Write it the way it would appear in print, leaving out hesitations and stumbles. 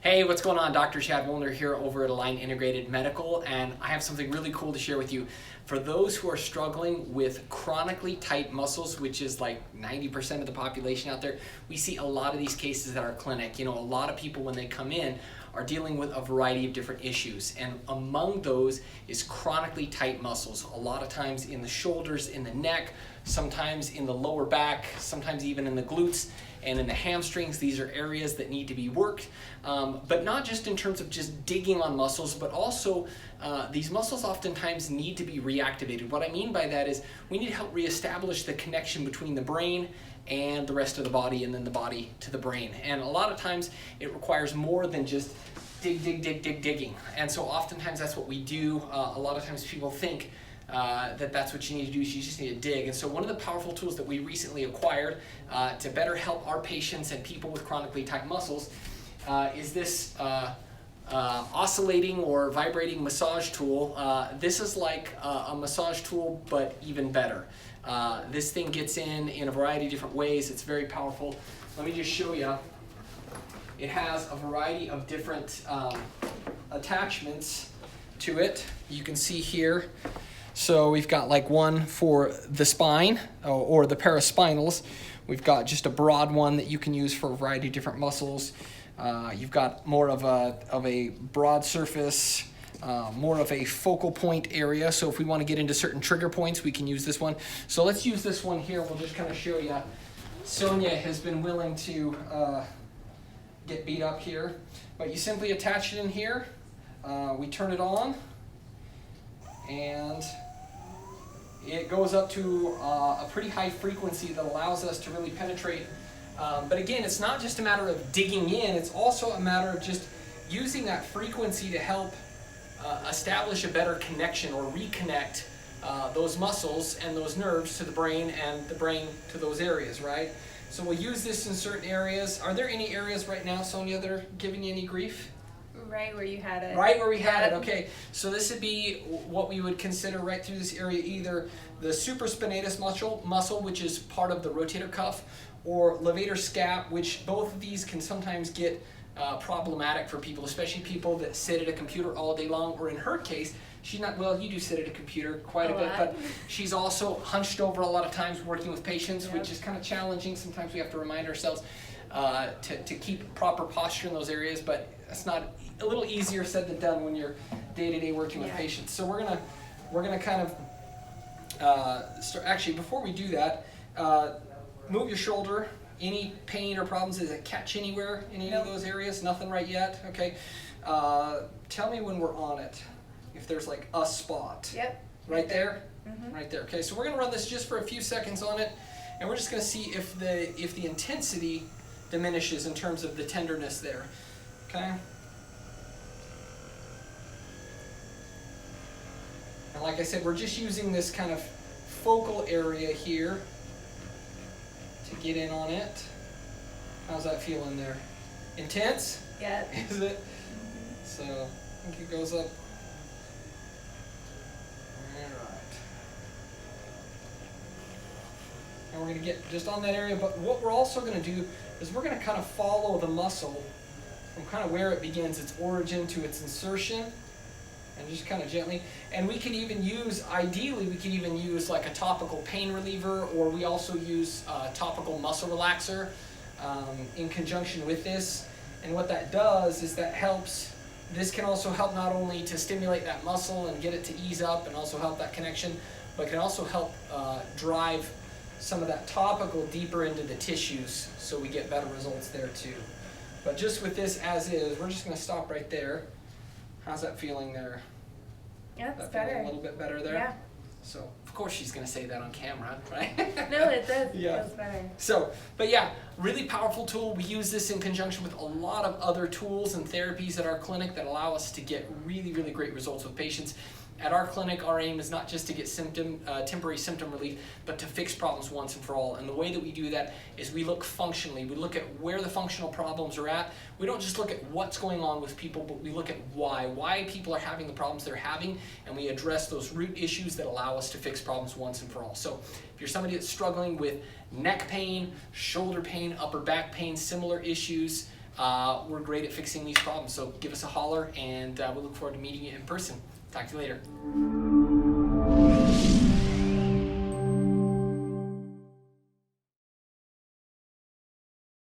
Hey, what's going on? Dr. Chad Woolner here over at Align Integrated Medical, and I have something really cool to share with you. For those who are struggling with chronically tight muscles, which is like 90% of the population out there, we see a lot of these cases at our clinic. You know, a lot of people when they come in are dealing with a variety of different issues, and among those is chronically tight muscles. A lot of times in the shoulders, in the neck, sometimes in the lower back, sometimes even in the glutes and in the hamstrings. These are areas that need to be worked, but not just in terms of just digging on muscles, but also these muscles oftentimes need to be reactivated. What I mean by that is we need to help reestablish the connection between the brain and the rest of the body, and then the body to the brain. And a lot of times it requires more than just digging. And so oftentimes that's what we do. A lot of times people think that's what you need to do, is you just need to dig. And so one of the powerful tools that we recently acquired to better help our patients and people with chronically tight muscles is this oscillating or vibrating massage tool. This is like a massage tool, but even better. This thing gets in a variety of different ways. It's very powerful. Let me just show you. It has a variety of different attachments to it. You can see here. So we've got like one for the spine or the paraspinals. We've got just a broad one that you can use for a variety of different muscles. You've got more of a broad surface, more of a focal point area. So if we want to get into certain trigger points, we can use this one. So let's use this one here. We'll just kind of show you. Sonia has been willing to get beat up here, but you simply attach it in here. We turn it on, and it goes up to a pretty high frequency that allows us to really penetrate. But again, it's not just a matter of digging in, it's also a matter of just using that frequency to help establish a better connection or reconnect those muscles and those nerves to the brain and the brain to those areas, right? So we'll use this in certain areas. Are there any areas right now, Sonia, that are giving you any grief? Right where you had it. Right where we had it, okay. So this would be what we would consider right through this area, either the supraspinatus muscle, which is part of the rotator cuff, or levator scap, which both of these can sometimes get problematic for people, especially people that sit at a computer all day long, or in her case, she's not, well, you do sit at a computer quite a bit, but she's also hunched over a lot of times working with patients, which is kind of challenging. Sometimes we have to remind ourselves to keep proper posture in those areas, but it's not, a little easier said than done when you're day-to-day working with patients. So we're gonna kind of start. Actually, before we do that, move your shoulder. Any pain or problems? Does it catch anywhere in any of those areas? Nothing right yet. Okay. Tell me when we're on it, if there's like a spot. Yep. Right there. Mm-hmm. Right there. Okay. So we're gonna run this just for a few seconds on it, and we're just gonna see if the intensity diminishes in terms of the tenderness there. Okay. And like I said, we're just using this kind of focal area here to get in on it. How's that feeling there? Intense? Yeah. Is it? Mm-hmm. So I think it goes up. Alright. And we're going to get just on that area, but what we're also going to do is we're going to kind of follow the muscle from kind of where it begins, its origin to its insertion, and just kind of gently. And we could even use, ideally, we could even use like a topical pain reliever, or we also use topical muscle relaxer in conjunction with this. And what that does is that helps, this can also help not only to stimulate that muscle and get it to ease up and also help that connection, but can also help drive some of that topical deeper into the tissues, so we get better results there too. But just with this as is, we're just going to stop right there. How's that feeling there? Yeah, it's that better. A little bit better there? Yeah. So, of course she's going to say that on camera, right? No, it does. Yeah. It feels better. So, but yeah, really powerful tool. We use this in conjunction with a lot of other tools and therapies at our clinic that allow us to get really, really great results with patients. At our clinic, our aim is not just to get temporary symptom relief, but to fix problems once and for all. And the way that we do that is we look functionally. We look at where the functional problems are at. We don't just look at what's going on with people, but we look at why people are having the problems they're having, and we address those root issues that allow us to fix problems once and for all. So if you're somebody that's struggling with neck pain, shoulder pain, upper back pain, similar issues, we're great at fixing these problems. So give us a holler, and we'll look forward to meeting you in person. Talk to you later.